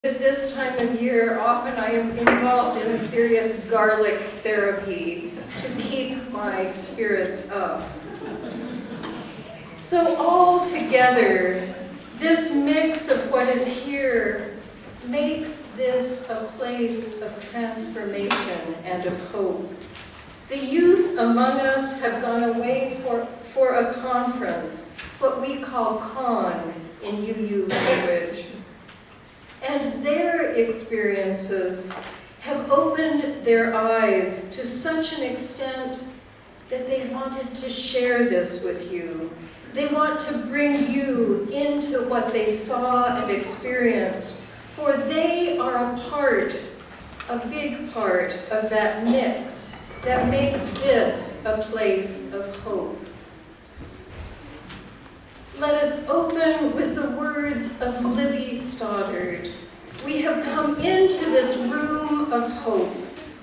At this time of year, often I am involved in a serious garlic therapy to keep my spirits up. So all together, this mix of what is here makes this a place of transformation and of hope. The youth among us have gone away for a conference, what we call con in UU language. And their experiences have opened their eyes to such an extent that they wanted to share this with you. They want to bring you into what they saw and experienced, for they are a big part of that mix that makes this a place of hope. Let us open with the words of Libby Stoddard. We have come into this room of hope,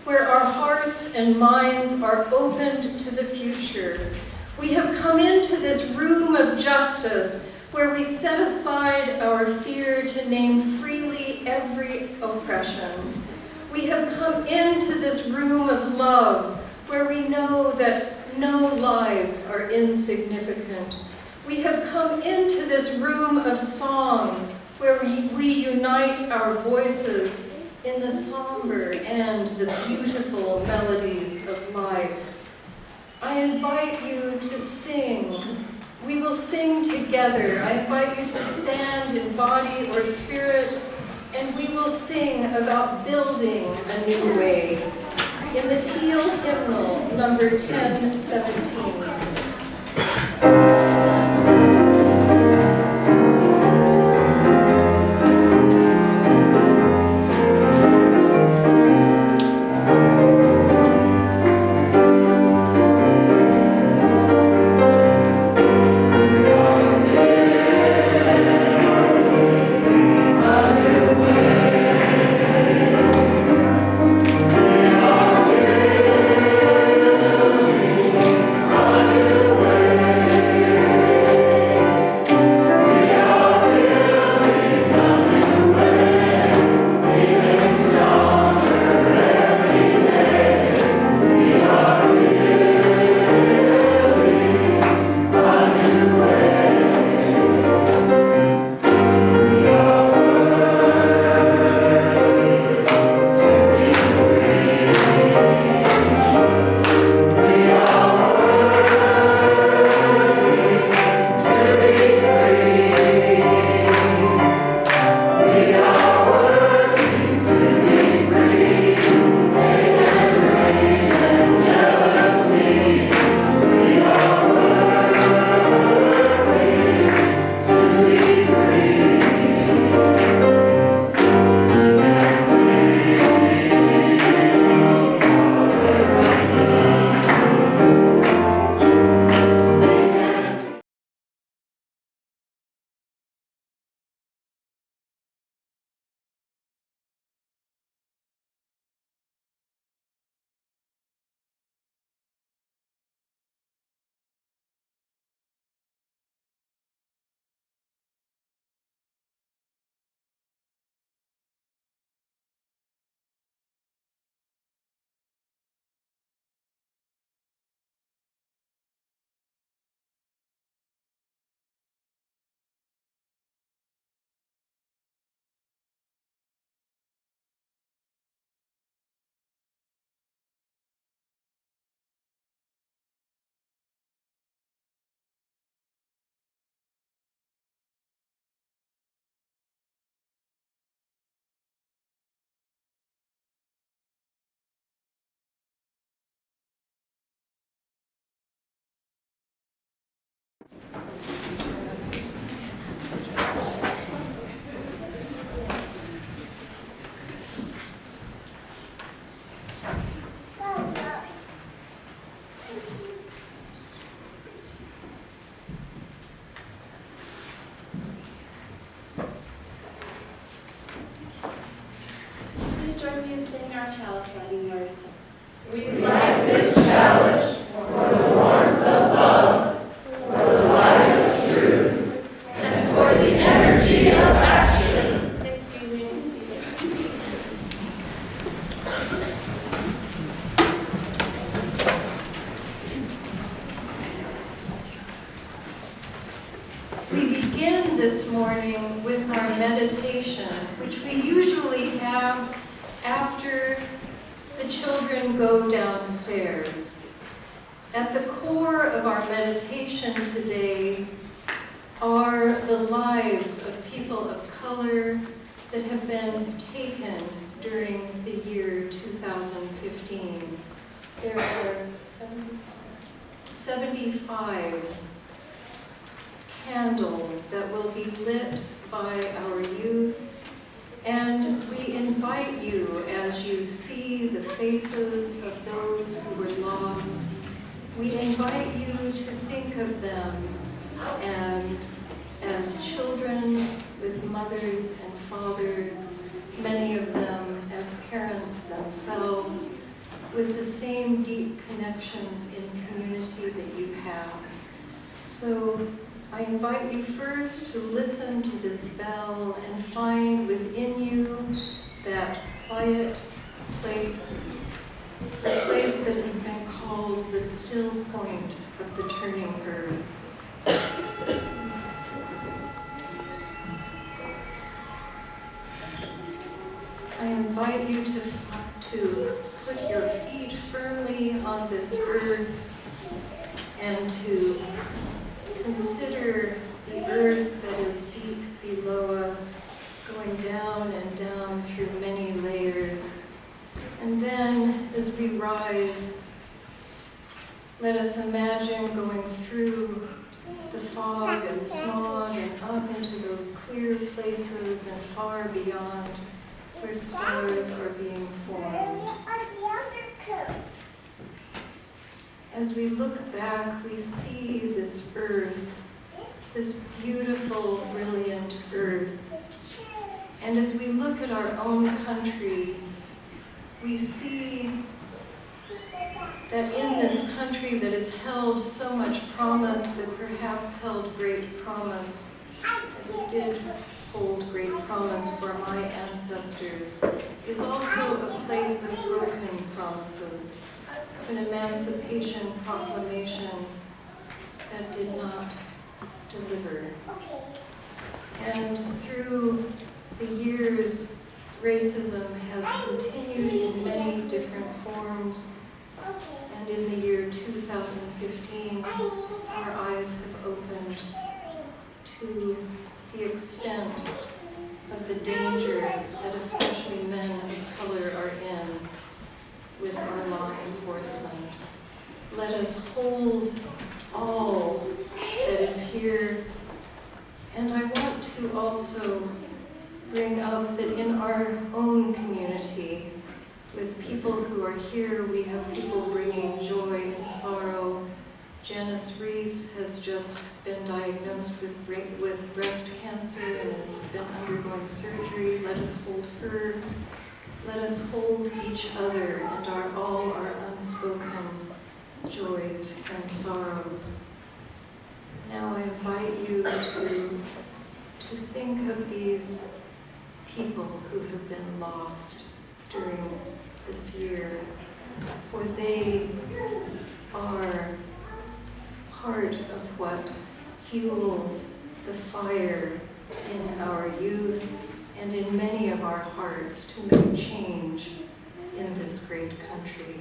where our hearts and minds are opened to the future. We have come into this room of justice, where we set aside our fear to name freely every oppression. We have come into this room of love, where we know that no lives are insignificant. We have come into this room of song, where we unite our voices in the somber and the beautiful melodies of life. I invite you to sing. We will sing together. I invite you to stand in body or spirit, and we will sing about building a new way. In the Teal hymnal, number 1017. Join me in singing our chalice lighting words. We light this chalice for the warmth of love, for the light of truth, and for the energy of action. Thank you. We will see this morning with our meditation, which we usually have after the children go downstairs. At the core of our meditation today are the lives of people of color that have been taken during the year 2015. There were 75 candles that will be lit by our youth, and we invite you, as you see the faces of those who were lost, we invite you to think of them and as children with mothers and fathers, many of them as parents themselves, with the same deep connections in community that you have. So I invite you first to listen to this bell and find within you that quiet place, the place that has been called the still point of the turning earth. I invite you to put your feet firmly on this earth and to consider the earth that is deep below us, going down and down through many layers. And then, as we rise, let us imagine going through the fog and smog and up into those clear places and far beyond where stars are being formed. As we look back, we see this earth, this beautiful, brilliant earth. And as we look at our own country, we see that in this country that has held so much promise, that perhaps held great promise, as it did hold great promise for my ancestors, is also a place of broken promises, an emancipation proclamation that did not deliver. And through the years, racism has continued in many different forms. And in the year 2015, our eyes have opened to the extent of the danger that especially men of color are in with our law enforcement. Let us hold all that is here. And I want to also bring up that in our own community, with people who are here, we have people bringing joy and sorrow. Janice Reese has just been diagnosed with breast cancer and has been undergoing surgery. Let us hold her. Let us hold each other and all our unspoken joys and sorrows. Now I invite you to think of these people who have been lost during this year, for they are part of what fuels the fire in our youth and in many of our hearts to make change in this great country.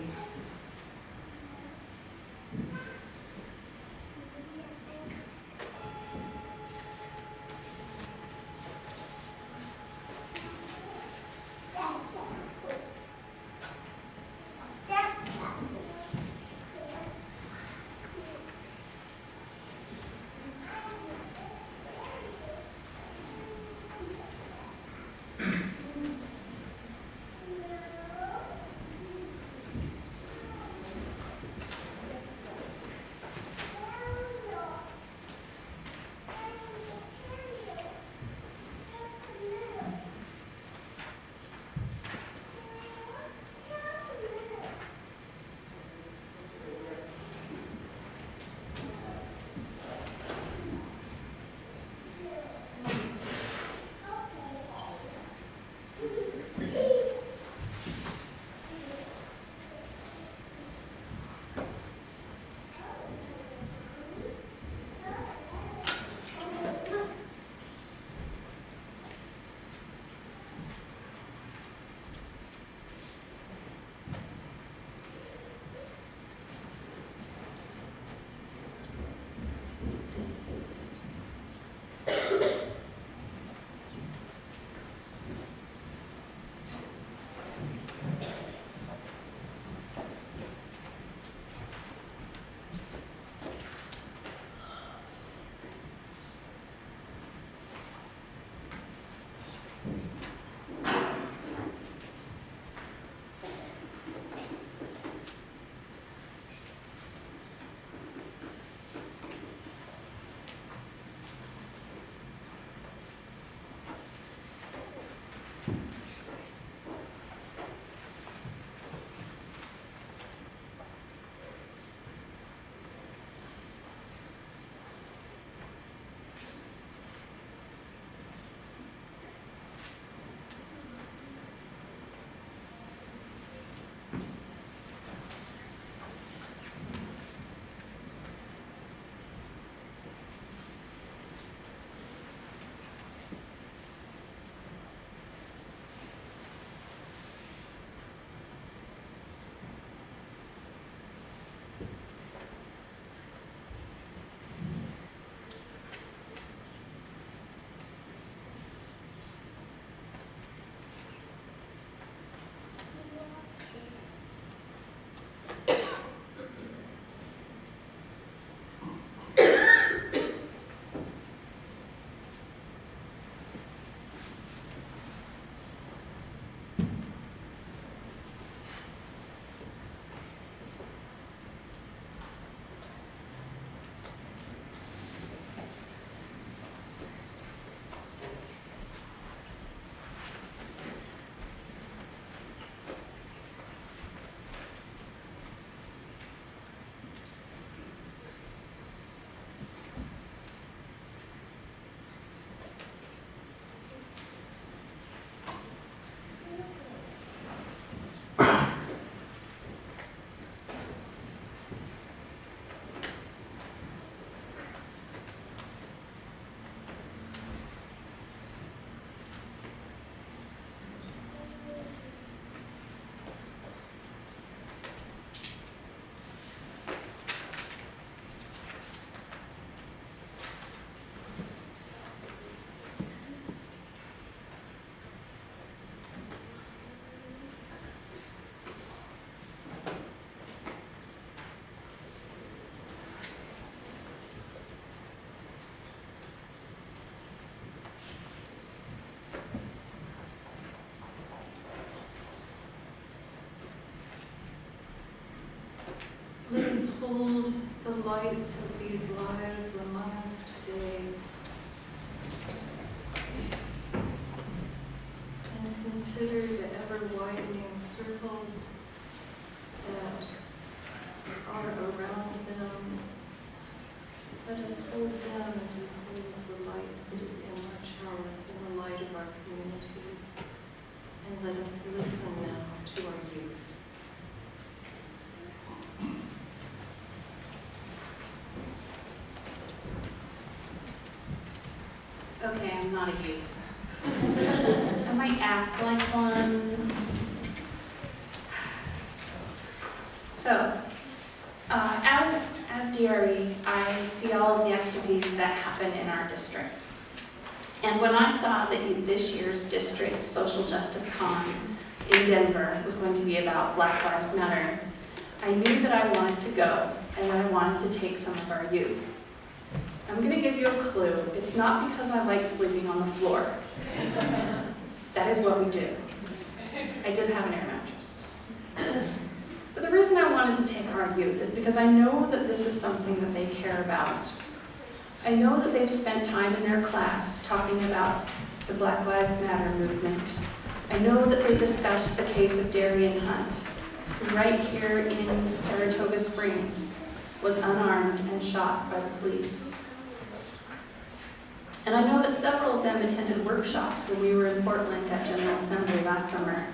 us hold the lights of these lives among us today. And consider the ever-widening circles that are around them. Let us hold them as we hold the light that is in our chalice, in the light of our community. And let us listen now to our youth. Okay, I'm not a youth. I might act like one. So, as DRE, I see all of the activities that happen in our district. And when I saw that this year's district social justice con in Denver was going to be about Black Lives Matter, I knew that I wanted to go and I wanted to take some of our youth. I'm going to give you a clue. It's not because I like sleeping on the floor. That is what we do. I did have an air mattress. But the reason I wanted to take our youth is because I know that this is something that they care about. I know that they've spent time in their class talking about the Black Lives Matter movement. I know that they discussed the case of Darian Hunt, who right here in Saratoga Springs was unarmed and shot by the police. And I know that several of them attended workshops when we were in Portland at General Assembly last summer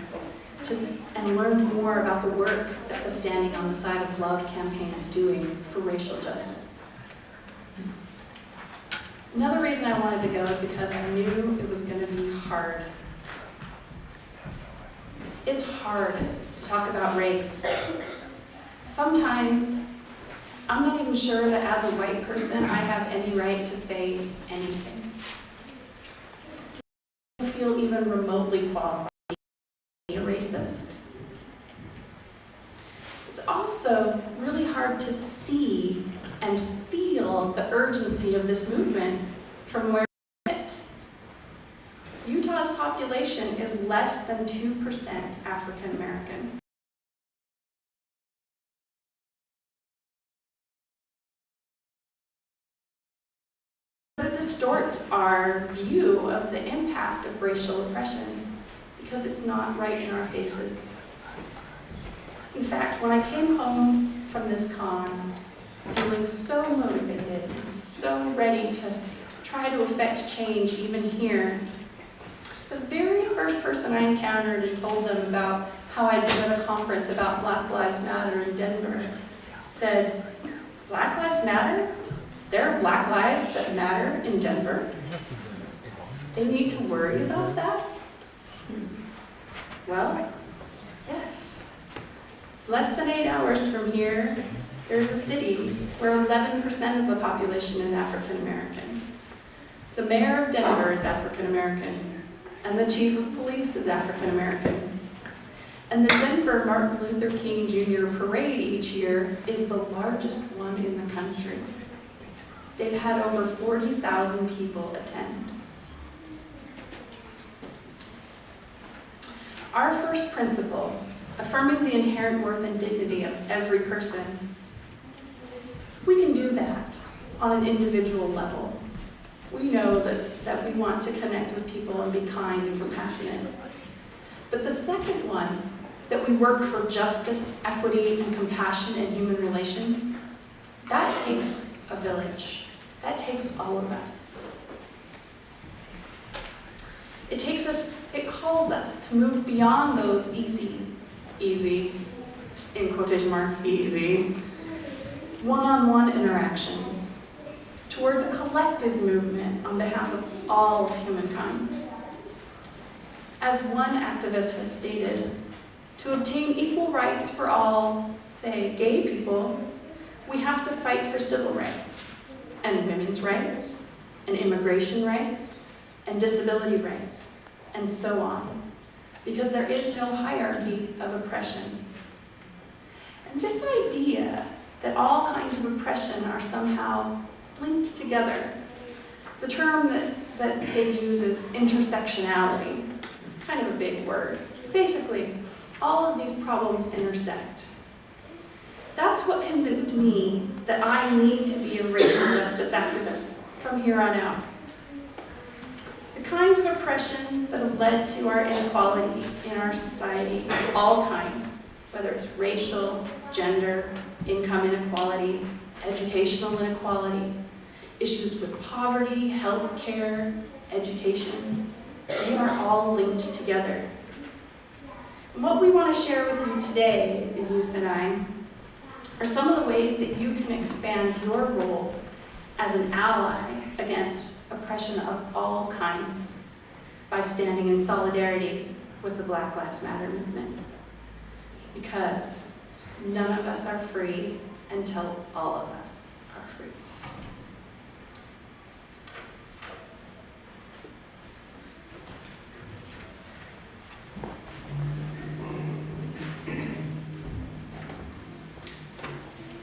and learned more about the work that the Standing on the Side of Love campaign is doing for racial justice. Another reason I wanted to go is because I knew it was going to be hard. It's hard to talk about race. Sometimes I'm not even sure that as a white person I have any right to say anything. I don't feel even remotely qualified to be a racist. It's also really hard to see and feel the urgency of this movement from where we sit. Utah's population is less than 2% African American. It distorts our view of the impact of racial oppression because it's not right in our faces. In fact, when I came home from this con, feeling so motivated and so ready to try to affect change even here, the very first person I encountered and told them about how I'd been at a conference about Black Lives Matter in Denver said, "Black Lives Matter? There are Black lives that matter in Denver? They need to worry about that?" Well, yes. Less than 8 hours from here, there's a city where 11% of the population is African American. The mayor of Denver is African American, and the chief of police is African American. And the Denver Martin Luther King Jr. parade each year is the largest one in the country. They've had over 40,000 people attend. Our first principle, affirming the inherent worth and dignity of every person, we can do that on an individual level. We know that we want to connect with people and be kind and compassionate. But the second one, that we work for justice, equity, and compassion in human relations, that takes a village. That takes all of us. It calls us to move beyond those easy, in quotation marks, easy, one-on-one interactions towards a collective movement on behalf of all of humankind. As one activist has stated, to obtain equal rights for all, say, gay people, we have to fight for civil rights, and women's rights, and immigration rights, and disability rights, and so on, because there is no hierarchy of oppression. And this idea that all kinds of oppression are somehow linked together, the term that they use is intersectionality, kind of a big word. Basically, all of these problems intersect. That's what convinced me that I need to be a racial justice activist from here on out. The kinds of oppression that have led to our inequality in our society, all kinds, whether it's racial, gender, income inequality, educational inequality, issues with poverty, health care, education, they are all linked together. And what we want to share with you today, the youth and I, are some of the ways that you can expand your role as an ally against oppression of all kinds by standing in solidarity with the Black Lives Matter movement. Because none of us are free until all of us are free.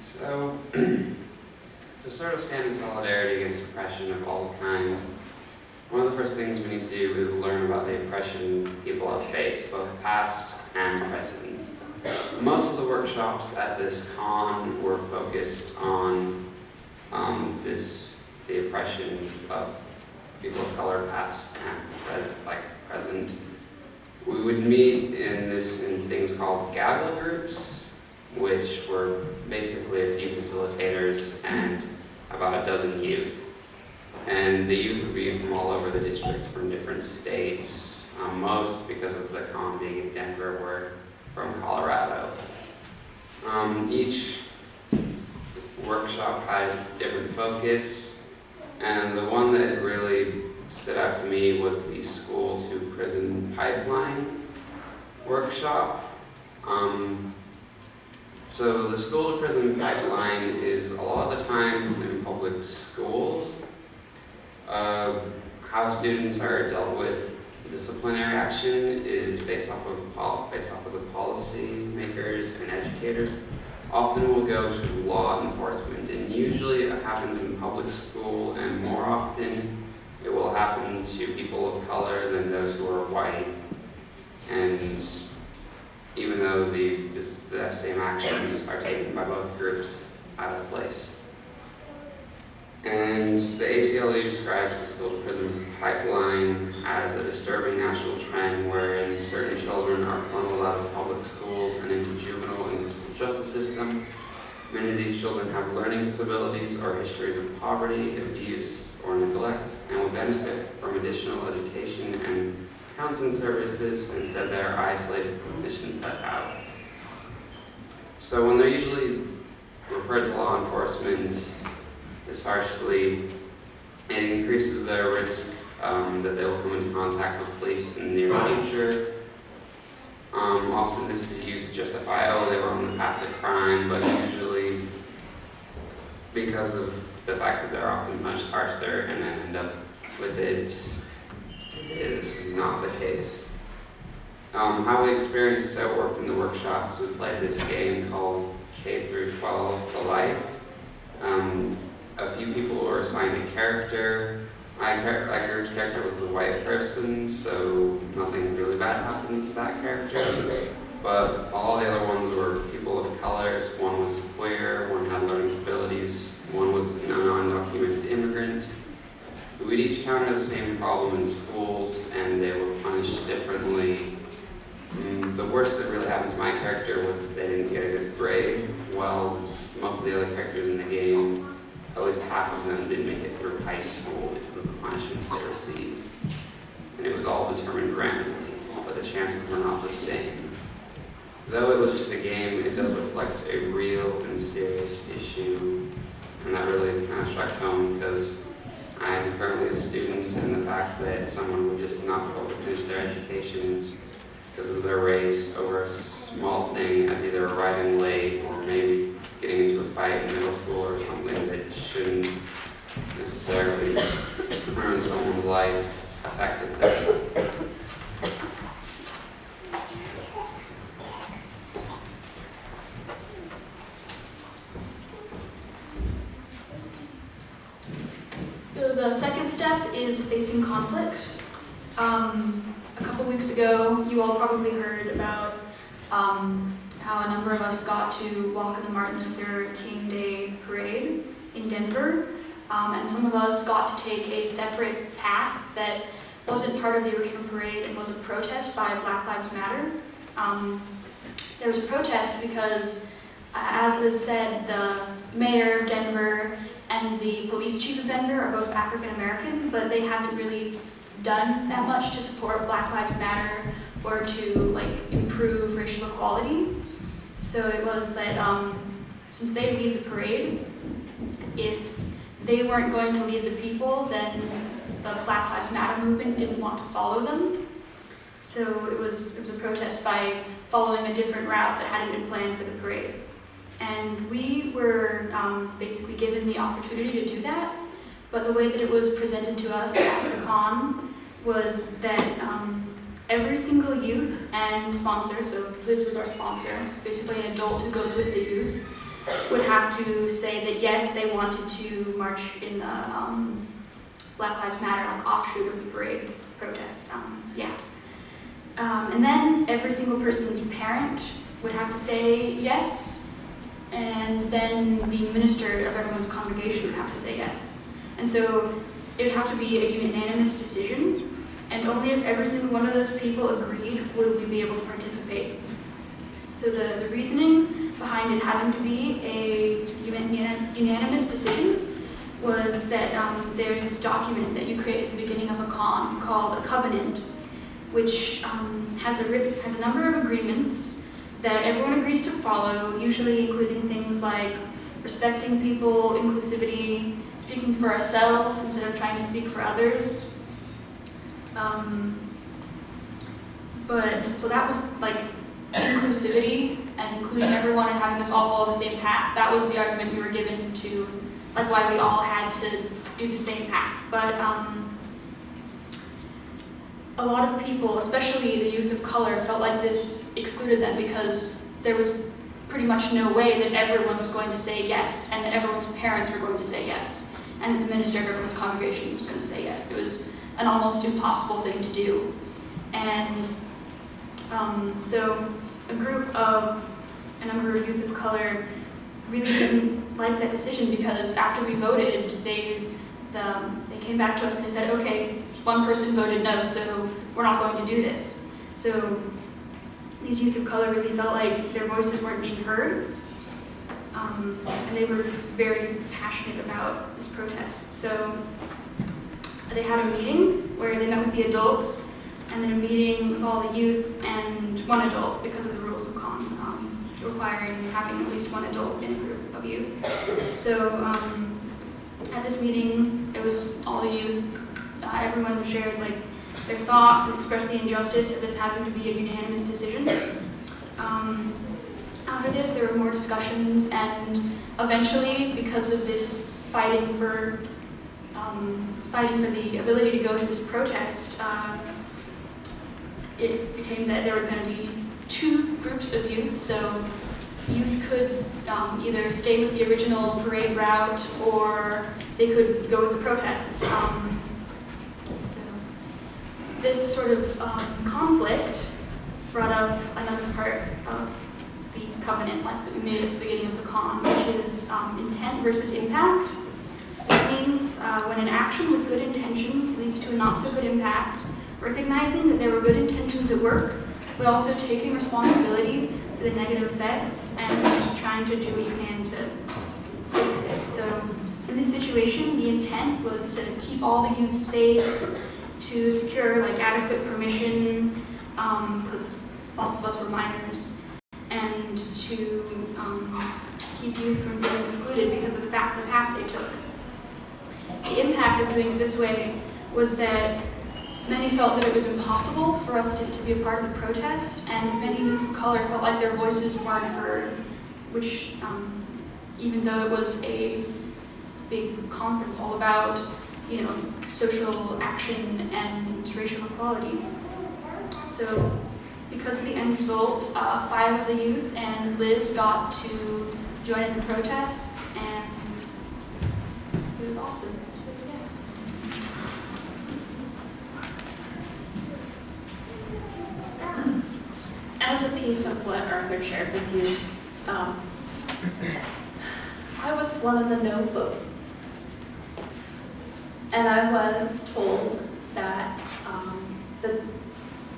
So, to sort of stand in solidarity against oppression of all kinds, one of the first things we need to do is learn about the oppression people have faced, both past and present. Most of the workshops at this con were focused on the oppression of people of color, past and present. We would meet in things called gaggle groups, which were basically a few facilitators and about a dozen youth. And the youth would be from all over the district, from different states. Most, because of the con being in Denver, were from Colorado. Each workshop had its different focus, and the one that really stood out to me was the school to prison pipeline workshop. So the school to prison pipeline is a lot of the times in public schools. How students are dealt with disciplinary action is based off of the policy makers and educators. Often will go to law enforcement, and usually it happens in public school, and more often it will happen to people of color than those who are white. And even though the same actions are taken by both groups, out of place. And the ACLU describes the school to prison pipeline as a disturbing national trend wherein certain children are funneled out of public schools and into juvenile and criminal justice system. Many of these children have learning disabilities or histories of poverty, abuse, or neglect, and will benefit from additional education and counseling services. Instead, they are isolated from mission put out. So when they're usually referred to law enforcement this harshly, it increases their risk that they will come into contact with police in the near future. Often this is used to justify, oh, they were on the path of crime, but usually because of the fact that they're often punished harsher and then end up with it, is not the case. How we experienced it worked in the workshops. We played this game called K through 12 to Life. A few people were assigned a character. My group's character was the white person, so nothing really bad happened to that character. But all the other ones were people of colors. One was queer, one had learning disabilities, one was an undocumented immigrant. We'd each counter the same problem in schools, and they were punished differently. The worst that really happened to my character was they didn't get a good grade. Well, most of the other characters in the game, at least half of them didn't make it through high school because of the punishments they received. And it was all determined randomly, but the chances were not the same. Though it was just a game, it does reflect a real and serious issue, and that really kind of struck home because I am currently a student, and the fact that someone would just not be able to finish their education because of their race over a small thing as either arriving late or maybe getting into a fight in middle school or something that shouldn't necessarily ruin someone's life affected them. So the second step is facing conflict. A couple weeks ago, you all probably heard about how how a number of us got to walk in the Martin Luther King Day parade in Denver, and some of us got to take a separate path that wasn't part of the original parade and was a protest by Black Lives Matter. There was a protest because, as Liz said, the mayor of Denver and the police chief of Denver are both African American, but they haven't really done that much to support Black Lives Matter or to improve racial equality. So it was that since they lead the parade, if they weren't going to lead the people, then the Black Lives Matter movement didn't want to follow them. So it was a protest by following a different route that hadn't been planned for the parade. And we were basically given the opportunity to do that, but the way that it was presented to us at the con was that every single youth and sponsor, so Liz was our sponsor, basically an adult who goes with the youth, would have to say that yes, they wanted to march in the Black Lives Matter offshoot of the parade protest. And then every single person's parent would have to say yes, and then the minister of everyone's congregation would have to say yes. And so it would have to be a unanimous decision, and only if every single one of those people agreed would we be able to participate. So the reasoning behind it having to be a unanimous decision was that there's this document that you create at the beginning of a con called a covenant, which has a number of agreements that everyone agrees to follow, usually including things like respecting people, inclusivity, speaking for ourselves instead of trying to speak for others. So that was inclusivity and including everyone and having us all follow the same path. That was the argument we were given to, why we all had to do the same path. But a lot of people, especially the youth of color, felt like this excluded them because there was pretty much no way that everyone was going to say yes and that everyone's parents were going to say yes and that the minister of everyone's congregation was going to say yes. It was an almost impossible thing to do. And so a number of youth of color really didn't like that decision because after we voted, they came back to us and they said, okay, one person voted no, so we're not going to do this. So these youth of color really felt like their voices weren't being heard, and they were very passionate about this protest. So they had a meeting where they met with the adults, and then a meeting with all the youth and one adult because of the rules of con, requiring having at least one adult in a group of youth. So at this meeting, it was all the youth. Everyone shared their thoughts and expressed the injustice of this having to be a unanimous decision. After this, there were more discussions, and eventually, because of this fighting for the ability to go to this protest, it became that there were going to be two groups of youth. So youth could either stay with the original parade route or they could go with the protest. So this sort of conflict brought up another part of the covenant that we made at the beginning of the con, which is intent versus impact. This means when an action with good intentions leads to a not so good impact, recognizing that there were good intentions at work, but also taking responsibility for the negative effects and trying to do what you can to fix it. So in this situation, the intent was to keep all the youth safe, to secure adequate permission, because lots of us were minors, and to keep youth from being excluded because of the path they took. The impact of doing it this way was that many felt that it was impossible for us to be a part of the protest, and many youth of color felt like their voices weren't heard, which, even though it was a big conference all about, social action and racial equality. So, because of the end result, 5 of the youth and Liz got to join in the protest, and it was awesome. So, yeah. as a piece of what Arthur shared with you, I was one of the no votes. And I was told that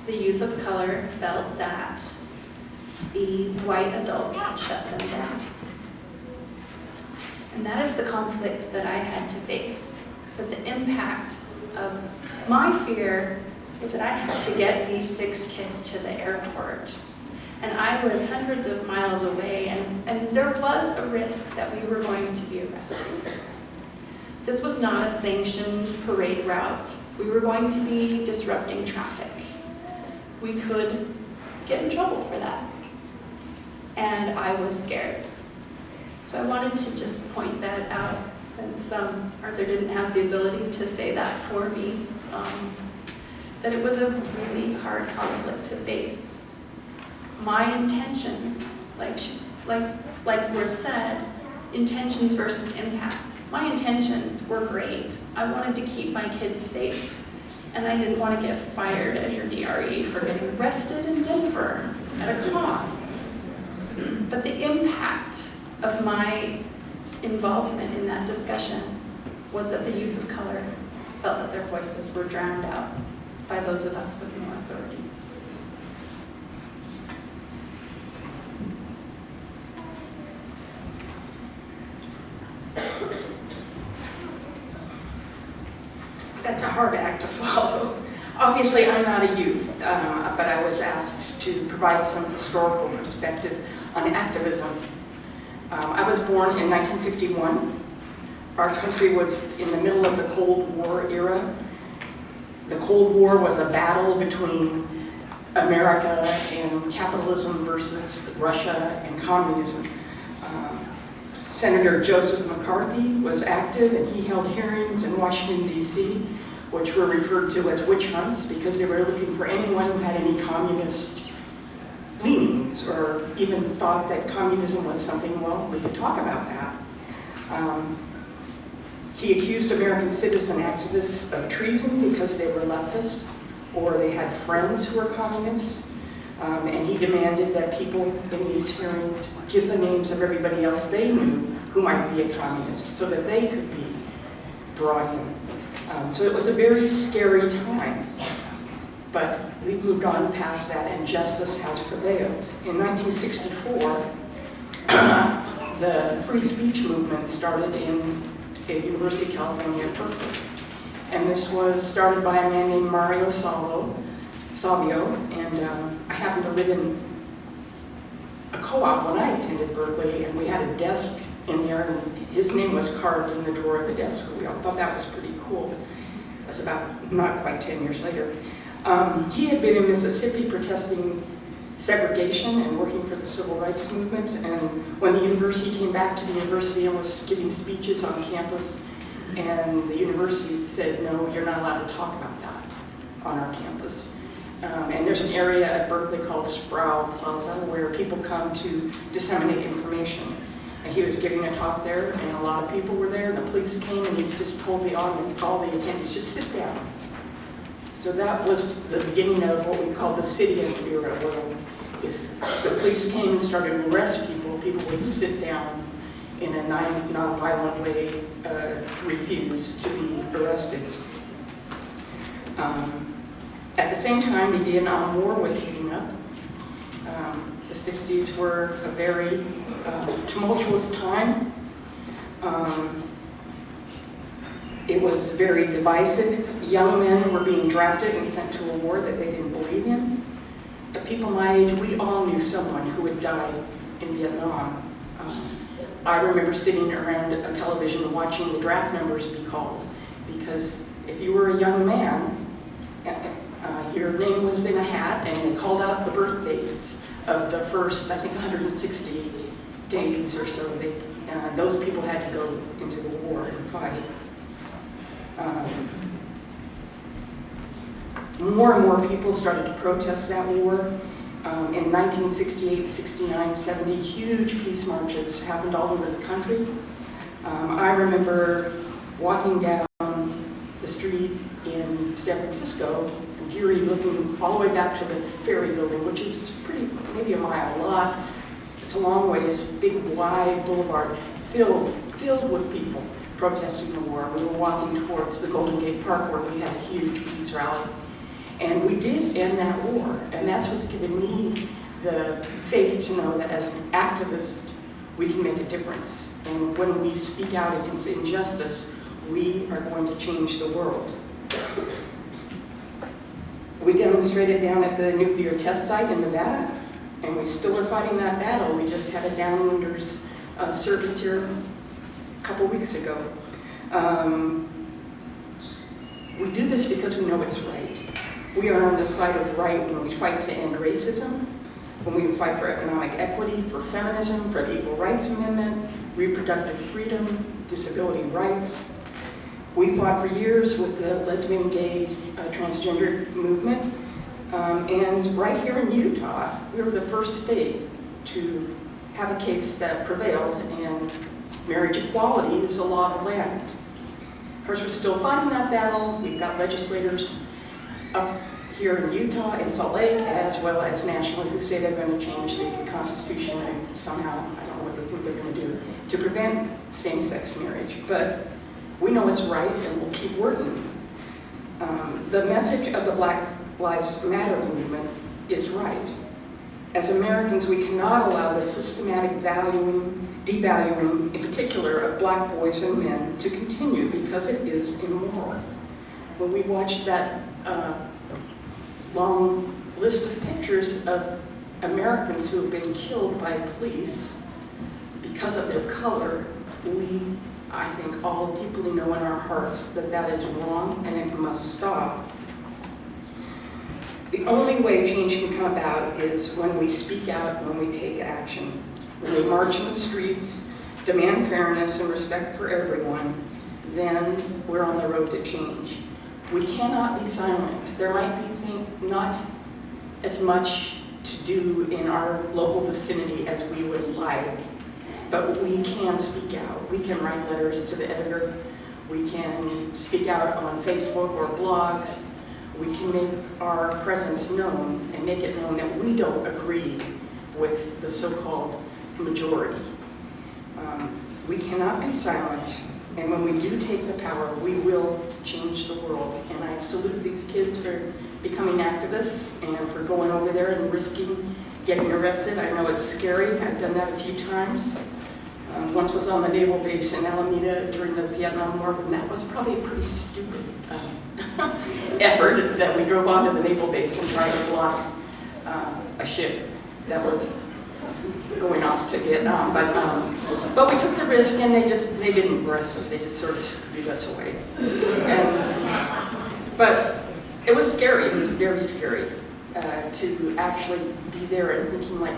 the youth of color felt that the white adults had shut them down. And that is the conflict that I had to face. That the impact of my fear was that I had to get these 6 kids to the airport. And I was hundreds of miles away, and there was a risk that we were going to be arrested. This was not a sanctioned parade route. We were going to be disrupting traffic. We could get in trouble for that. And I was scared. So I wanted to just point that out, since Arthur didn't have the ability to say that for me, that it was a really hard conflict to face. My intentions, like were said, intentions versus impact. My intentions were great. I wanted to keep my kids safe, and I didn't want to get fired as your DRE for getting arrested in Denver at a con. But the impact of my involvement in that discussion was that the youth of color felt that their voices were drowned out by those of us with more authority. That's a hard act to follow. Obviously, I'm not a youth, but I was asked to provide some historical perspective on activism. I was born in 1951. Our country was in the middle of the Cold War era. The Cold War was a battle between America and capitalism versus Russia and communism. Senator Joseph McCarthy was active, and he held hearings in Washington, D.C., which were referred to as witch hunts because they were looking for anyone who had any communist leanings or even thought that communism was something, well, we could talk about that. He accused American citizen activists of treason because they were leftists or they had friends who were communists. And he demanded that people in these hearings give the names of everybody else they knew who might be a communist so that they could be brought in. So it was a very scary time. But we've moved on past that, and justice has prevailed. In 1964, the free speech movement started at University of California at Berkeley. And this was started by a man named Mario Savio, and I happened to live in a co-op when I attended Berkeley, and we had a desk in there, and his name was carved in the drawer of the desk. We all thought that was pretty cool. It was about not quite 10 years later. He had been in Mississippi protesting segregation and working for the civil rights movement, and when the university came back to the university and was giving speeches on campus, and the university said, no, you're not allowed to talk about that on our campus. And there's an area at Berkeley called Sproul Plaza where people come to disseminate information. And he was giving a talk there, and a lot of people were there, and the police came, and he just told the audience, all the attendees, just sit down. So that was the beginning of what we call the sit-in era, where if the police came and started to arrest people, people would sit down in a non-violent way, refuse to be arrested. At the same time, the Vietnam War was heating up. The 60s were a very tumultuous time. It was very divisive. Young men were being drafted and sent to a war that they didn't believe in. At people my age, we all knew someone who had died in Vietnam. I remember sitting around a television watching the draft numbers be called, because if you were a young man, your name was in a hat, and they called out the birth dates of the first, I think, 160 days or so. Those people had to go into the war and fight. More and more people started to protest that war. In 1968, 69, 70, huge peace marches happened all over the country. I remember walking down the street in San Francisco and Geary, looking all the way back to the ferry building, which is maybe a mile long. It's a long ways, big wide boulevard filled with people protesting the war. We were walking towards the Golden Gate Park where we had a huge peace rally. And we did end that war, and that's what's given me the faith to know that as an activist, we can make a difference. And when we speak out against injustice, we are going to change the world. We demonstrated down at the nuclear test site in Nevada, and we still are fighting that battle. We just had a downwinders service here a couple weeks ago. We do this because we know it's right. We are on the side of right when we fight to end racism, when we fight for economic equity, for feminism, for the Equal Rights Amendment, reproductive freedom, disability rights. We fought for years with the lesbian, gay, transgender movement. And right here in Utah, we were the first state to have a case that prevailed, and marriage equality is the law of the land. Of course, we're still fighting that battle. We've got legislators up here in Utah, in Salt Lake, as well as nationally, who say they're going to change the Constitution and somehow, I don't know what they think they're going to do, to prevent same-sex marriage. But we know it's right, and we'll keep working. The message of the Black Lives Matter movement is right. As Americans, we cannot allow the systematic devaluing, in particular, of black boys and men to continue because it is immoral. When we watch that long list of pictures of Americans who have been killed by police because of their color, we, I think, all deeply know in our hearts that that is wrong and it must stop. The only way change can come about is when we speak out, when we take action. When we march in the streets, demand fairness and respect for everyone, then we're on the road to change. We cannot be silent. There might be not as much to do in our local vicinity as we would like, but we can speak out. We can write letters to the editor. We can speak out on Facebook or blogs. We can make our presence known and make it known that we don't agree with the so-called majority. We cannot be silent, and when we do take the power, we will change the world. And I salute these kids for becoming activists and for going over there and risking getting arrested. I know it's scary. I've done that a few times. Once was on the naval base in Alameda during the Vietnam War, and that was probably a pretty stupid effort that we drove onto the naval base and tried to block a ship that was going off to Vietnam. But we took the risk, and they didn't arrest us. They just sort of screwed us away. But it was scary. It was very scary to actually be there and thinking like,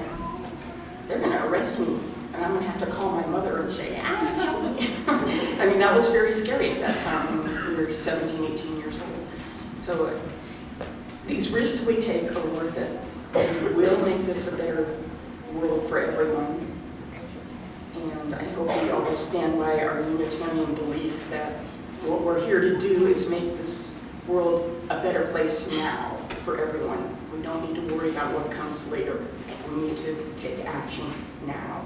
they're going to arrest me, and I'm going to have to call my mother and say, help me. I mean, that was very scary at that time when we were 17, 18 years old. So these risks we take are worth it. And we will make this a better world for everyone. And I hope we all stand by our Unitarian belief that what we're here to do is make this world a better place now for everyone. We don't need to worry about what comes later. We need to take action now.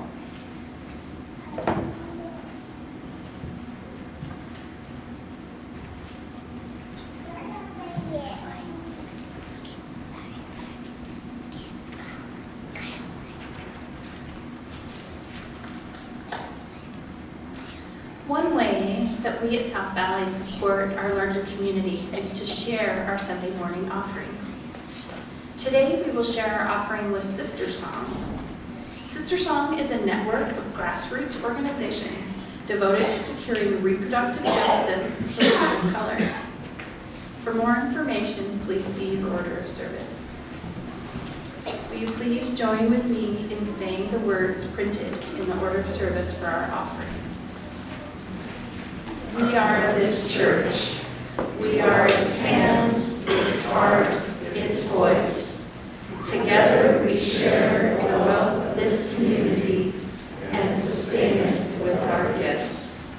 One way that we at South Valley support our larger community is to share our Sunday morning offerings. Today we will share our offering with Sister Song. Sister Song is a network of grassroots organizations devoted to securing reproductive justice for people of color. For more information, please see your order of service. Will you please join with me in saying the words printed in the order of service for our offering? We are this church. We are its hands, its heart, its voice. Together we share the wealth of this community and sustain it with our gifts.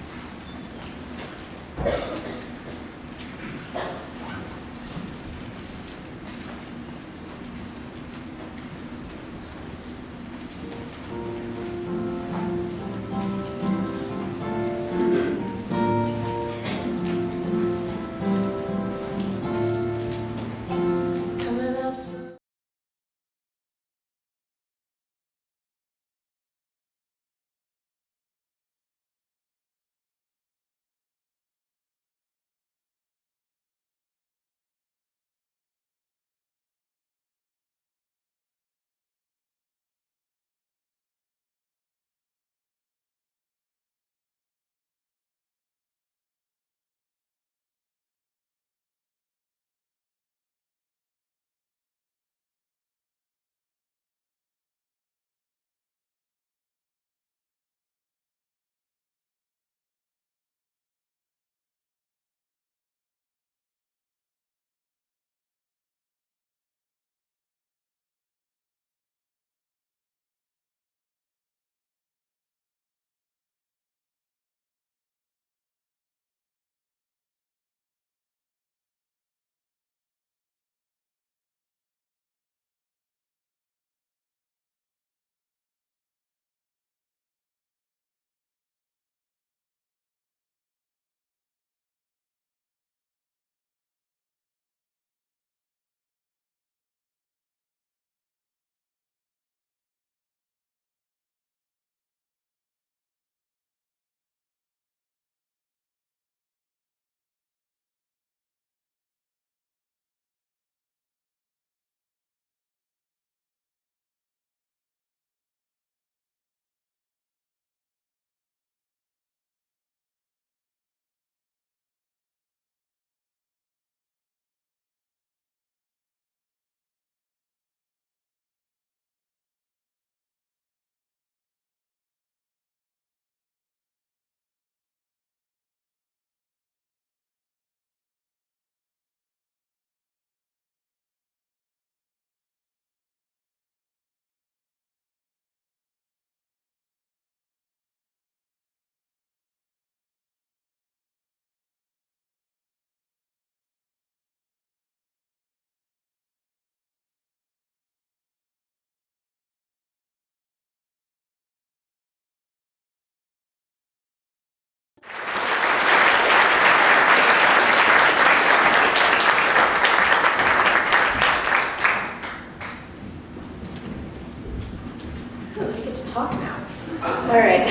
Oh, I get to talk now. All right.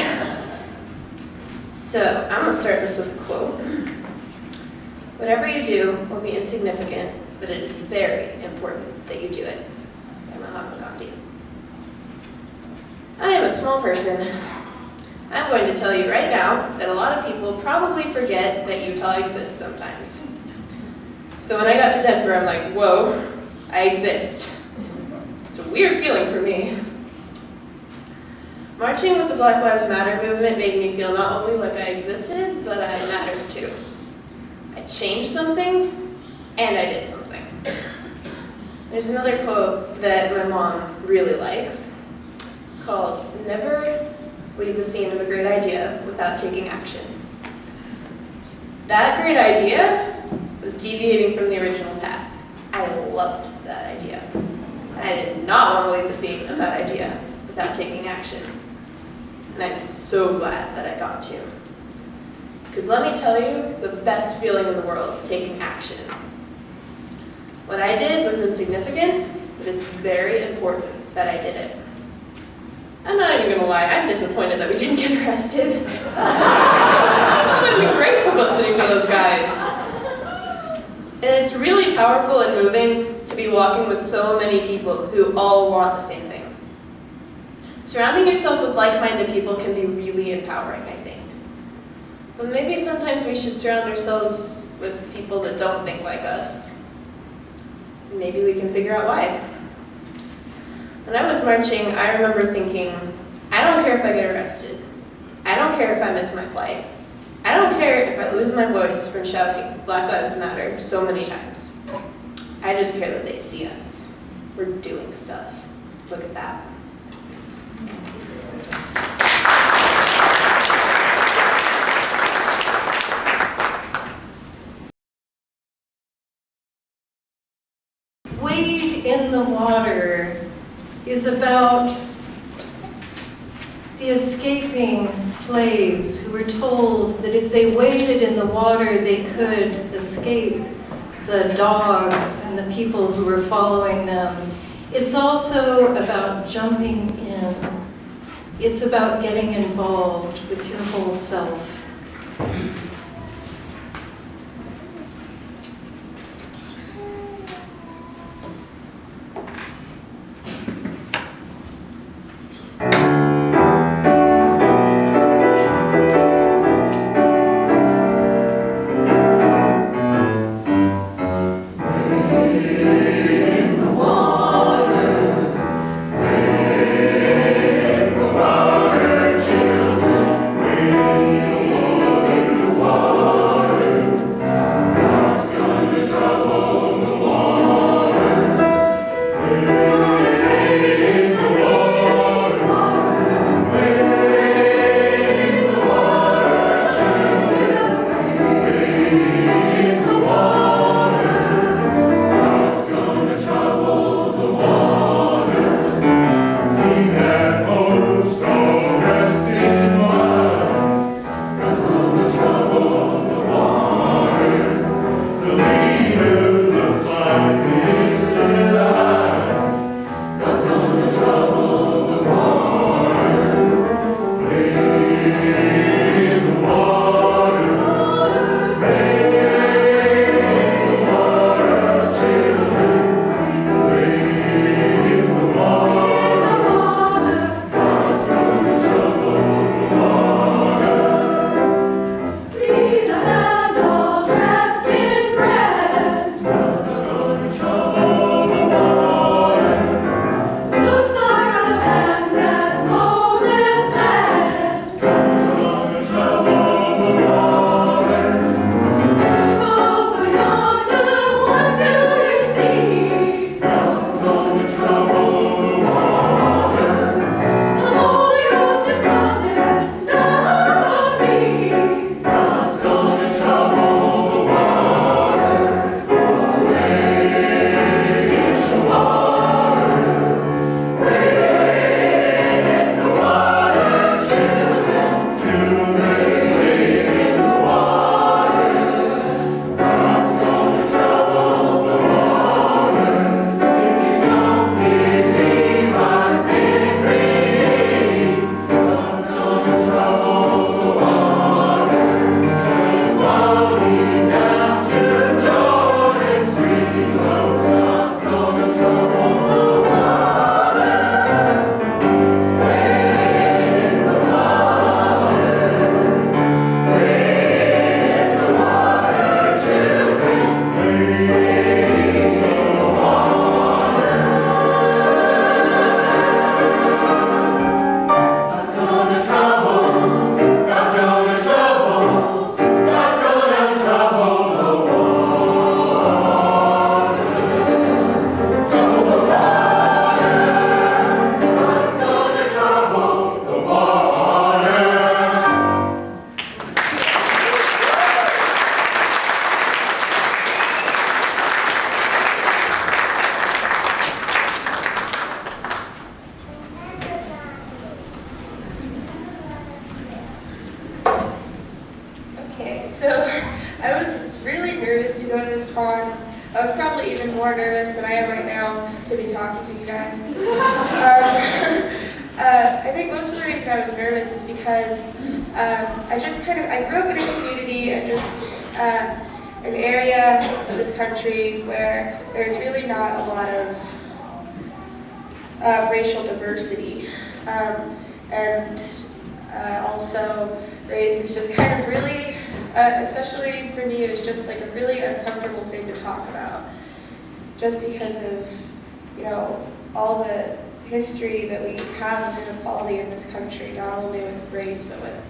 So I'm going to start this with a quote. Whatever you do will be insignificant, but it is very important that you do it. By Mahatma Gandhi. I am a small person. I'm going to tell you right now that a lot of people probably forget that Utah exists sometimes. So when I got to Denver, I'm like, whoa, I exist. It's a weird feeling for me. Marching with the Black Lives Matter movement made me feel not only like I existed, but I mattered too. I changed something, and I did something. There's another quote that my mom really likes. It's called, "Never leave the scene of a great idea without taking action." That great idea was deviating from the original path. I loved that idea. And I did not want to leave the scene of that idea without taking action. And I'm so glad that I got to. Because let me tell you, it's the best feeling in the world, taking action. What I did was insignificant, but it's very important that I did it. I'm not even going to lie, I'm disappointed that we didn't get arrested. That would have been great publicity for those guys. And it's really powerful and moving to be walking with so many people who all want the same thing. Surrounding yourself with like-minded people can be really empowering, I think. But maybe sometimes we should surround ourselves with people that don't think like us. Maybe we can figure out why. When I was marching, I remember thinking, I don't care if I get arrested. I don't care if I miss my flight. I don't care if I lose my voice from shouting Black Lives Matter so many times. I just care that they see us. We're doing stuff. Look at that. Wade in the Water is about the escaping slaves who were told that if they waded in the water, they could escape the dogs and the people who were following them. It's also about jumping in. It's about getting involved with your whole self. probably even more nervous than I am right now to be talking to you guys. I think most of the reason I was nervous is because I grew up in a community and just an area of this country where there's really not a lot of racial diversity. Also race is just kind of really, especially for me, it was just like a really uncomfortable thing to talk about. Just because of, all the history that we have of inequality in this country, not only with race, but with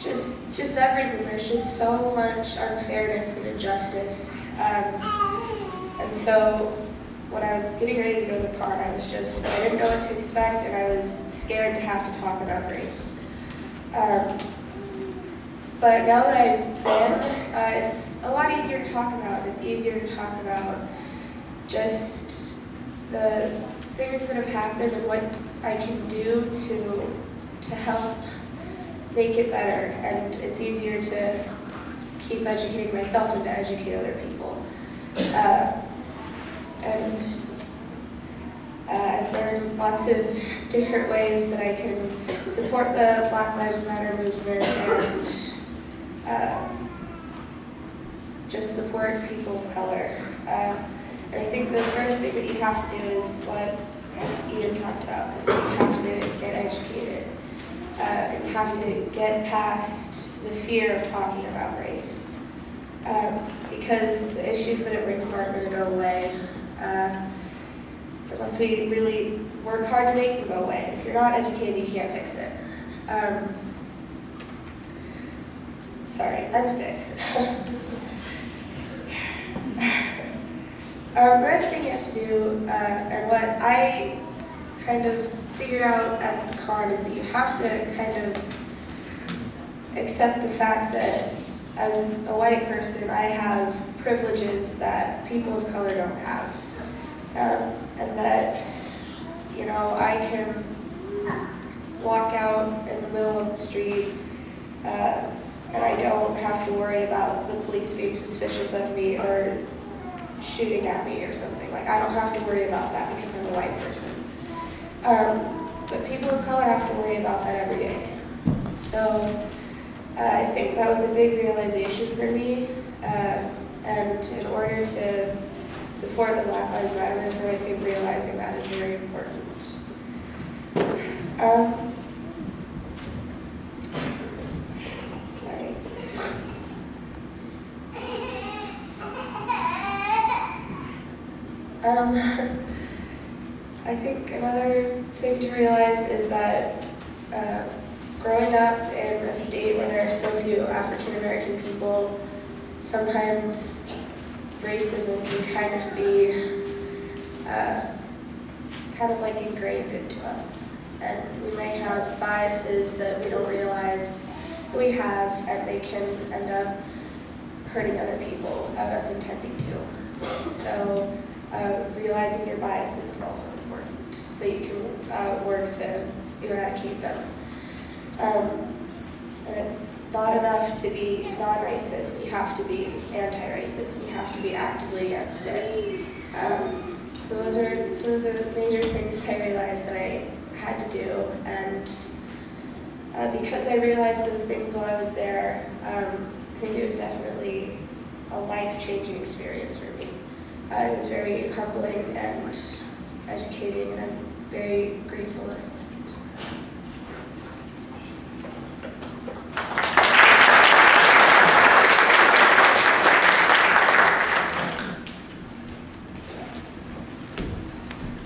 just everything. There's just so much unfairness and injustice. And so when I was getting ready to go to the con, I didn't know what to expect, and I was scared to have to talk about race. But now that I've been, it's a lot easier to talk about. It's easier to talk about just the things that have happened and what I can do to help make it better. And it's easier to keep educating myself and to educate other people. I've learned lots of different ways that I can support the Black Lives Matter movement and just support people of color. And I think the first thing that you have to do is what Ian talked about, is that you have to get educated. And you have to get past the fear of talking about race. Because the issues that it brings aren't going to go away unless we really work hard to make them go away. If you're not educated, you can't fix it. Sorry, I'm sick. The next thing you have to do, and what I kind of figured out at the con, is that you have to kind of accept the fact that as a white person, I have privileges that people of color don't have. And that, I can walk out in the middle of the street and I don't have to worry about the police being suspicious of me or shooting at me or something. Like, I don't have to worry about that because I'm a white person. But people of color have to worry about that every day. So I think that was a big realization for me. And in order to support the Black Lives Matter movement, I think realizing that is very important. Sorry. I think another thing to realize is that growing up in a state where there are so few African American people, sometimes racism can kind of be like ingrained into us. And we may have biases that we don't realize that we have, and they can end up hurting other people without us intending to. So realizing your biases is also important, so you can work to eradicate them. And it's not enough to be non-racist, you have to be anti-racist, and you have to be actively against it. So those are some of the major things that I realized that I had to do, and because I realized those things while I was there, I think it was definitely a life-changing experience for me. It was very humbling and educating, and I'm very grateful that I went.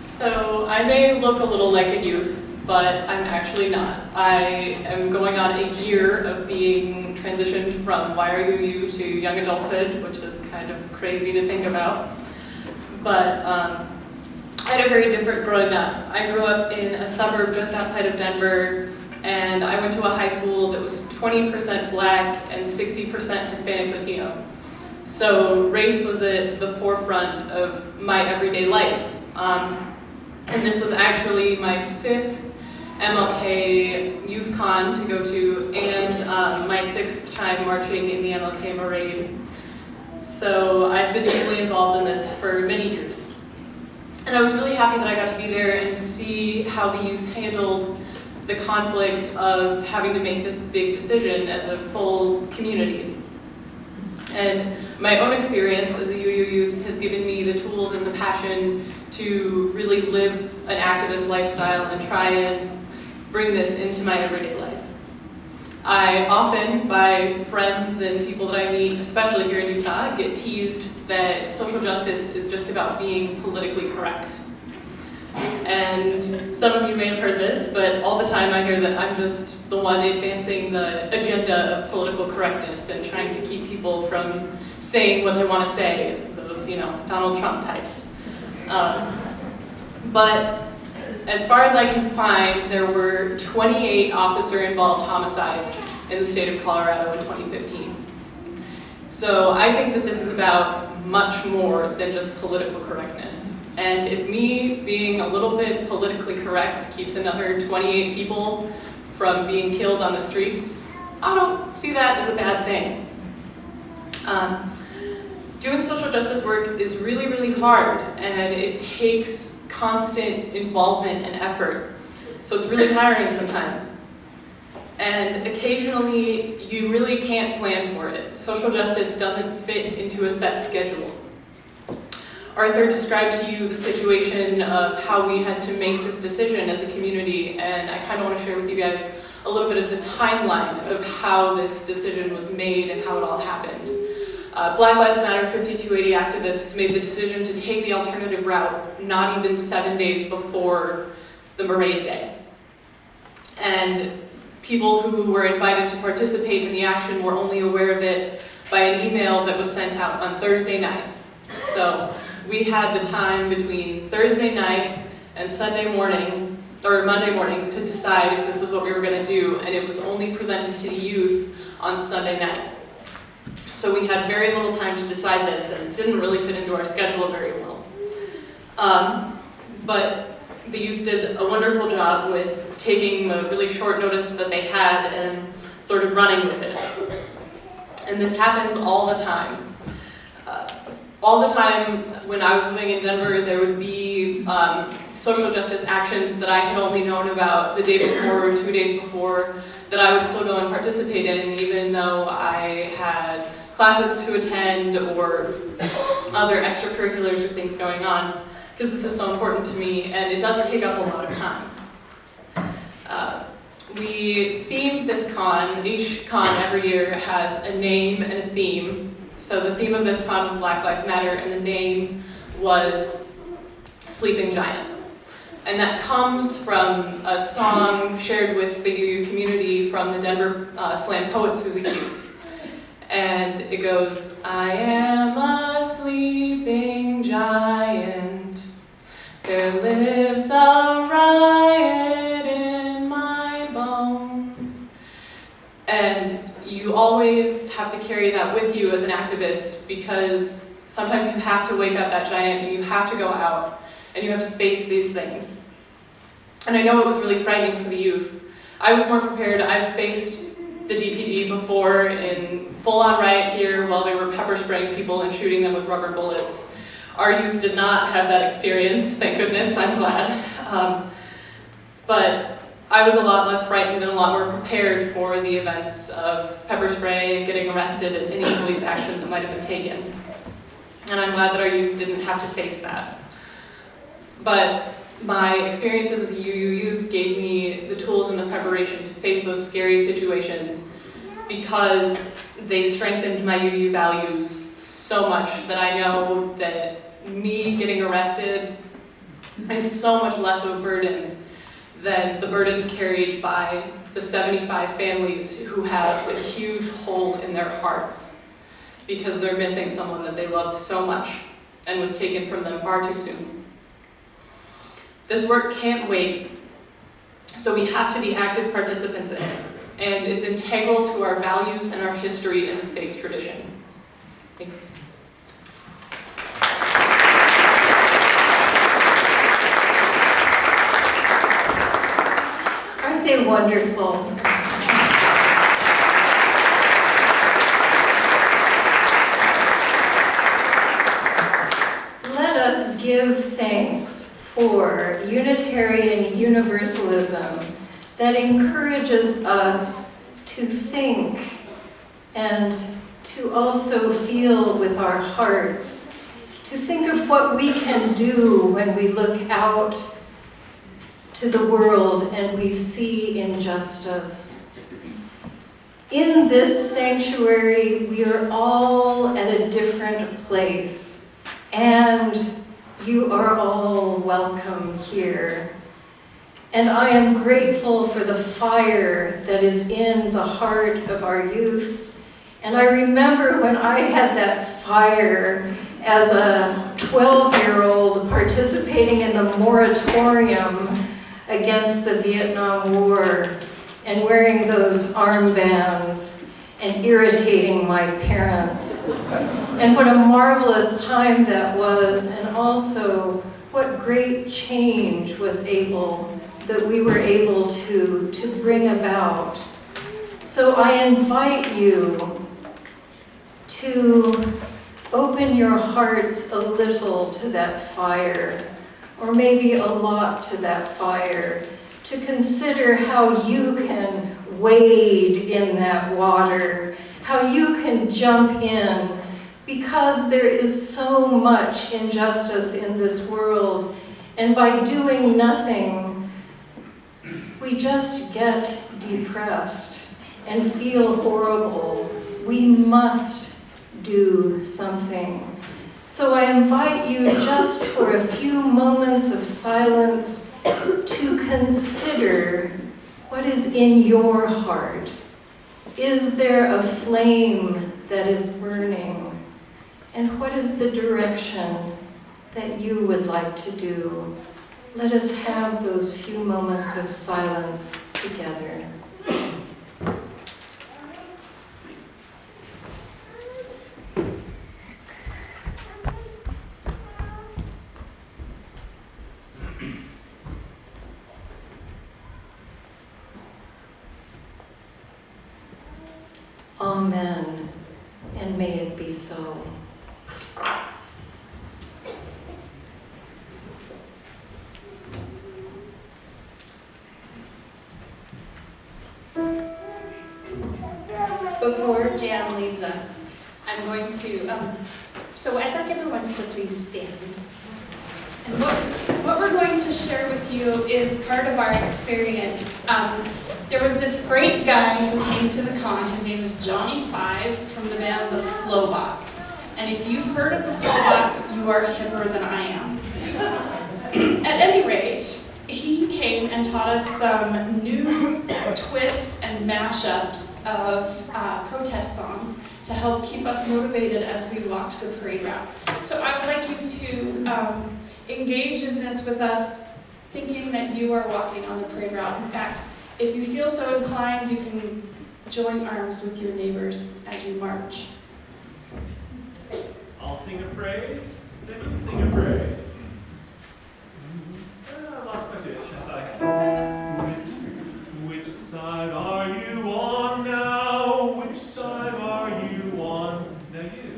So I may look a little like a youth, but I'm actually not. I am going on a year of being transitioned from YRUU to young adulthood, which is kind of crazy to think about. But I had a very different growing up. I grew up in a suburb just outside of Denver, and I went to a high school that was 20% Black and 60% Hispanic Latino. So race was at the forefront of my everyday life. And this was actually my 5th MLK Youth Con to go to, and my 6th time marching in the MLK Parade. So I've been deeply involved in this for many years. And I was really happy that I got to be there and see how the youth handled the conflict of having to make this big decision as a full community. And my own experience as a UU youth has given me the tools and the passion to really live an activist lifestyle and try and bring this into my everyday life. I often, by friends and people that I meet, especially here in Utah, get teased that social justice is just about being politically correct. And some of you may have heard this, but all the time I hear that I'm just the one advancing the agenda of political correctness and trying to keep people from saying what they want to say, those, Donald Trump types. But as far as I can find, there were 28 officer-involved homicides in the state of Colorado in 2015. So I think that this is about much more than just political correctness. And if me being a little bit politically correct keeps another 28 people from being killed on the streets, I don't see that as a bad thing. Doing social justice work is really, really hard, and it takes constant involvement and effort. So it's really tiring sometimes. And occasionally, you really can't plan for it. Social justice doesn't fit into a set schedule. Arthur described to you the situation of how we had to make this decision as a community, and I kind of want to share with you guys a little bit of the timeline of how this decision was made and how it all happened. Black Lives Matter 5280 activists made the decision to take the alternative route not even 7 days before the parade day. And people who were invited to participate in the action were only aware of it by an email that was sent out on Thursday night. So we had the time between Thursday night and Sunday morning, or Monday morning, to decide if this is what we were going to do, and it was only presented to the youth on Sunday night. So we had very little time to decide this, and it didn't really fit into our schedule very well. But the youth did a wonderful job with taking the really short notice that they had and sort of running with it. And this happens all the time. All the time when I was living in Denver, there would be social justice actions that I had only known about the day before or 2 days before that I would still go and participate in, even though I had classes to attend or other extracurriculars or things going on, because this is so important to me, and it does take up a lot of time. We themed this con. Each con every year has a name and a theme. So the theme of this con was Black Lives Matter, and the name was Sleeping Giant. And that comes from a song shared with the UU community from the Denver slam poet Susie Q. And it goes, I am a sleeping giant, there lives a riot in my bones. And you always have to carry that with you as an activist, because sometimes you have to wake up that giant and you have to go out and you have to face these things. And I know it was really frightening for the youth. I was more prepared. I've faced the DPD before in full-on riot gear while they were pepper spraying people and shooting them with rubber bullets. Our youth did not have that experience, thank goodness, I'm glad. But I was a lot less frightened and a lot more prepared for the events of pepper spray and getting arrested and any police action that might have been taken. And I'm glad that our youth didn't have to face that. But my experiences as a UU youth gave me the tools and the preparation to face those scary situations, because they strengthened my UU values so much that I know that me getting arrested is so much less of a burden than the burdens carried by the 75 families who have a huge hole in their hearts because they're missing someone that they loved so much and was taken from them far too soon. This work can't wait, so we have to be active participants in it, and it's integral to our values and our history as a faith tradition. Thanks. Aren't they wonderful? give thanks for Unitarian Universalism that encourages us to think and to also feel with our hearts, to think of what we can do when we look out to the world and we see injustice. In this sanctuary, we are all at a different place, and you are all welcome here. And I am grateful for the fire that is in the heart of our youths. And I remember when I had that fire as a 12-year-old participating in the moratorium against the Vietnam War and wearing those armbands and irritating my parents. And what a marvelous time that was, and also what great change that we were able to bring about. So I invite you to open your hearts a little to that fire, or maybe a lot to that fire, to consider how you can wade in that water, how you can jump in, because there is so much injustice in this world, and by doing nothing, we just get depressed and feel horrible. We must do something. So I invite you just for a few moments of silence to consider what is in your heart. Is there a flame that is burning? And what is the direction that you would like to do? Let us have those few moments of silence together. Amen, and may it be so. Before Jan leads us, I'm going to, so I'd like everyone to please stand. And what we're going to share with you is part of our experience. There was this great guy who came to the con. His name is Johnny Five from the band The Flowbots. And if you've heard of The Flowbots, you are hipper than I am. At any rate, he came and taught us some new twists and mashups of protest songs to help keep us motivated as we walked the parade route. So I would like you to engage in this with us, thinking that you are walking on the parade route. In fact, if you feel so inclined, you can join arms with your neighbors as you march. I'll sing a phrase, then you sing a phrase. I lost my pitch, I thought. Which side are you on now? Which side are you on? Now you.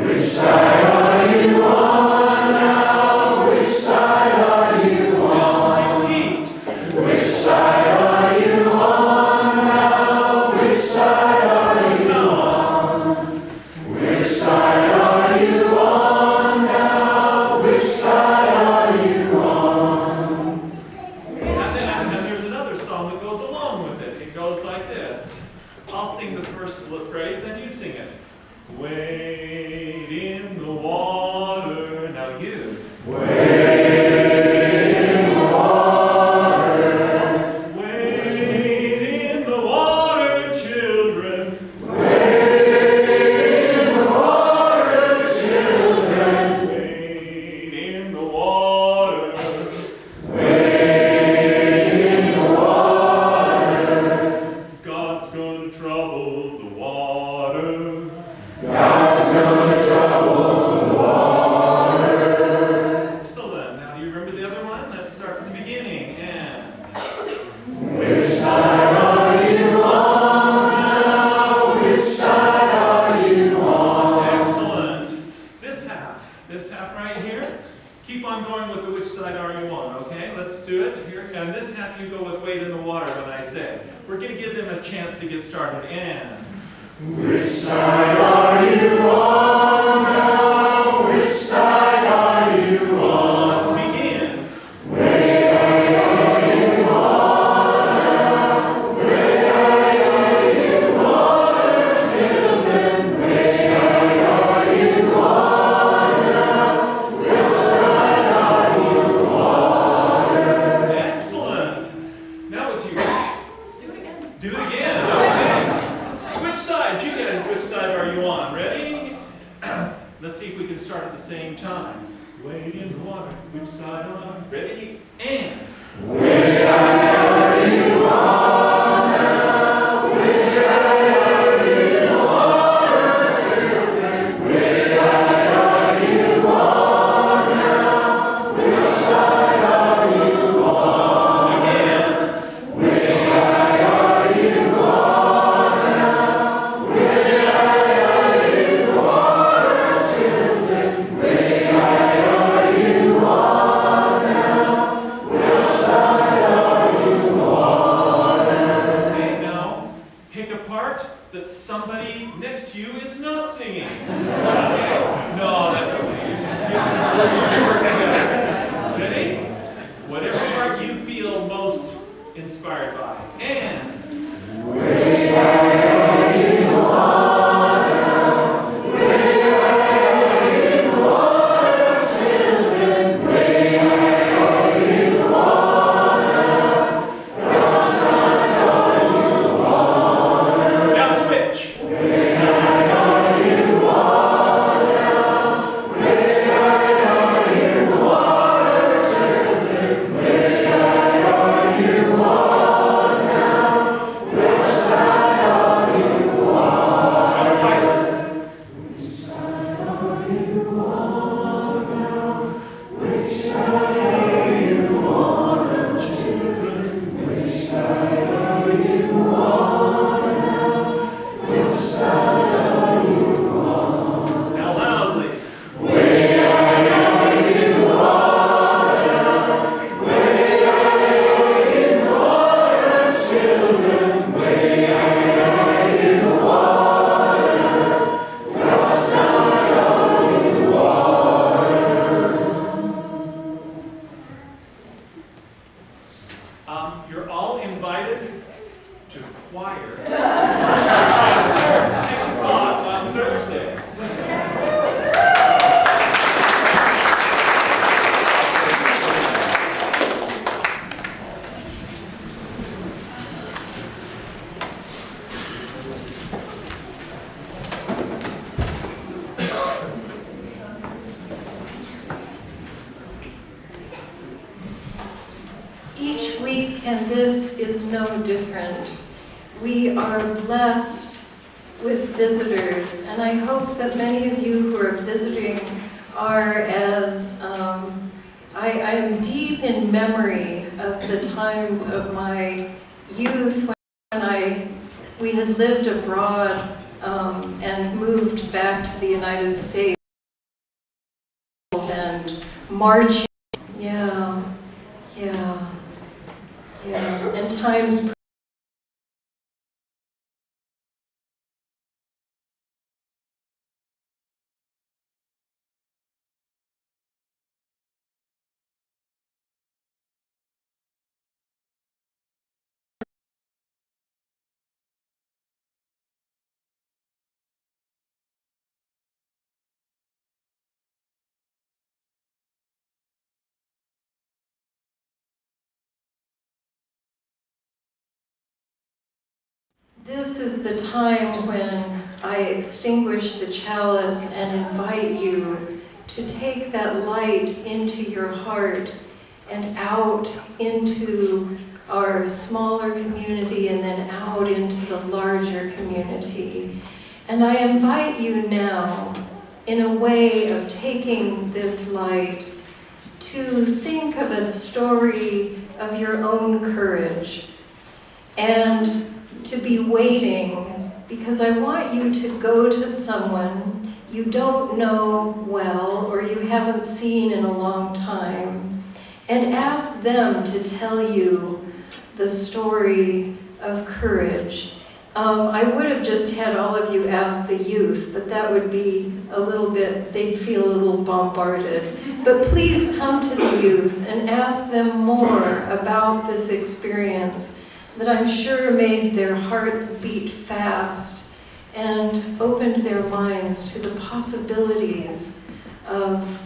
Which side are you on now? Which side are you on? Repeat. Which side are you on now? Which side are you on? Which side are you on now? Which side are you on? And there's another song that goes along with it. It goes like this. I'll sing the first phrase, and you sing it. Wade in the water. Now you. Wade in the water. Wade in the water, children. Wade in the water, children. Wade in the water. Wade in the water. God's gonna trouble the water. God's gonna have you go with wade in the water when I say. We're going to give them a chance to get started. And which side are you on now? Which side are you on? Begin. Which side are you on now? Which side are you on, children? Which side are you on now? Which side are you on? Excellent. Now would you Let's do it again. do it again? Okay. Switch sides. You guys, which side are you on? Ready? Let's see if we can start at the same time. Wade in the water. Which side on? Ready? And. Which side are you on now? Which side are you on, children? Which side are you on now? Which side are you on? Again. Which side are you on now? Which side are you on, children? Which side are you on now? Which side are you on? Okay, now pick a part that somebody next to you is not singing. Okay? No, that's okay. You work together. Ready? Whatever part you feel most inspired by. And. Which side are you on now? Which side are you on, children? Which side are you on now? Which side are you on? Now switch. Which side are you on now? Which side are you on, children? Which side are you on now? Which side are you on? Which side are you on now? Which side are you on, children? Which side are you on now? Which side are you on? Now loudly. Which side are you on now? Which side are you on, children? Which side are you on now? Which side are you on? You're all invited to choir. 6 o'clock on Thursday. Each week, and this is no different, we are blessed with visitors, and I hope that many of you who are visiting are as, I am deep in memory of the times of my youth when we had lived abroad and moved back to the United States and marching, yeah, and times This is the time when I extinguish the chalice and invite you to take that light into your heart and out into our smaller community and then out into the larger community. And I invite you now, in a way of taking this light, to think of a story of your own courage and to be waiting, because I want you to go to someone you don't know well or you haven't seen in a long time and ask them to tell you the story of courage. I would have just had all of you ask the youth, but that would be a little bit, they'd feel a little bombarded. But please come to the youth and ask them more about this experience that I'm sure made their hearts beat fast and opened their minds to the possibilities of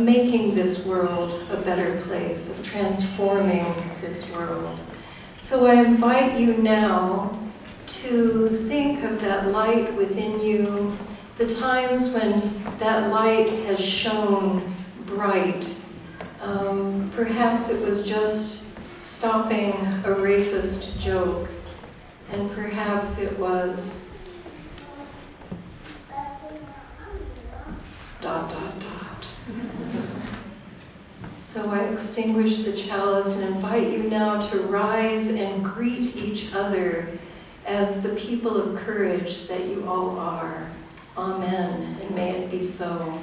making this world a better place, of transforming this world. So I invite you now to think of that light within you, the times when that light has shone bright. Perhaps it was just stopping a racist joke, and perhaps it was ... So I extinguish the chalice and invite you now to rise and greet each other as the people of courage that you all are. Amen, and may it be so.